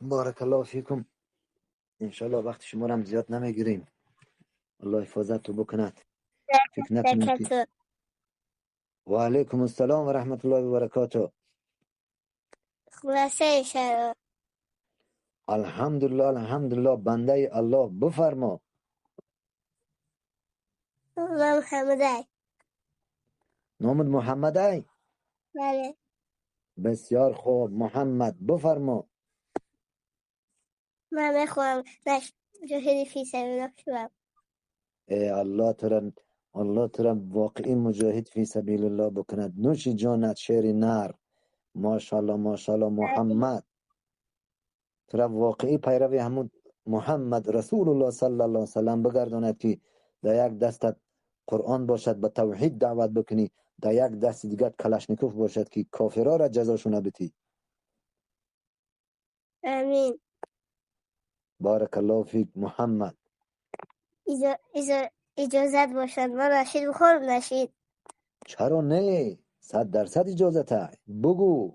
بارک الله فیکم. انشالله وقت شما رو هم زیاد نمیگیریم. الله حفاظت رو بکند. فکر نکنید که برکت و علیکم السلام و رحمت الله و برکاته. خلاصه شد. الحمدلله الحمدلله. بنده الله بفرما. من محمد. نامد محمد ای؟ بله. بسیار خوب. محمد بفرما. من میخوام مجاهدی فی سبیل الله شوم. ای الله ترا واقعی مجاهد فی سبیل الله بکند. نوش جانت شیر نر. ماشاءالله ماشاءالله. محمد ترا واقعی پیروی همون محمد رسول الله صلی الله علیه وسلم بگرداند که در یک دستت قرآن باشد به توحید دعوت بکنی، در یک دست دیگر کلاشنیکوف باشد که کافرها را جزاشون بدی. امین. بارک الله فیک محمد. اجازت باشد من نشید بخورم. نشید چرا نه؟ 100% اجازته. بگو.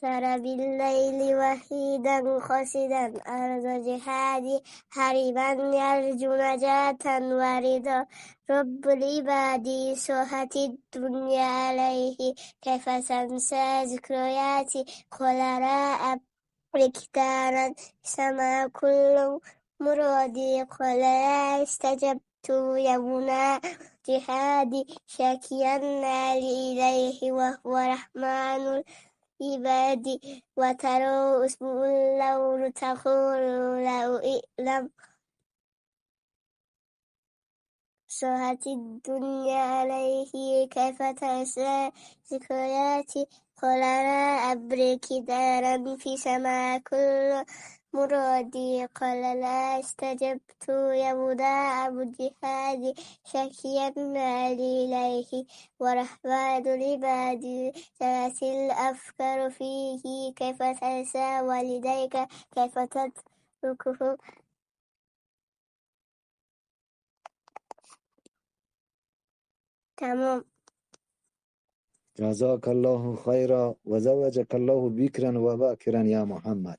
سر باللیل وحیدا خاسدا ارز جهادی حریبا یرجو نجاتا وردا رب العبادی سوحت الدنیا علیه کیف تنسى ذکریاتی قل را ابرکتارا سما كل مرادی قل استجبت یمنا جهادی شاکیا الیه وهو رحمن عبادي وترى أسبوع اللون تقول لو إعلم ساعة الدنيا عليه كيف تنسى ذكرياتي قال لا أبرك دارا في سماء كل مرادي قال لا استجبت يا مداعب الجهاد شكيا إليه ورحمن العباد ذات الأفكار فيه كيف تنسى والديك كيف تتركهم. تمام. جزاک الله خیرا و زوجک الله بکرا و باکرا یا محمد.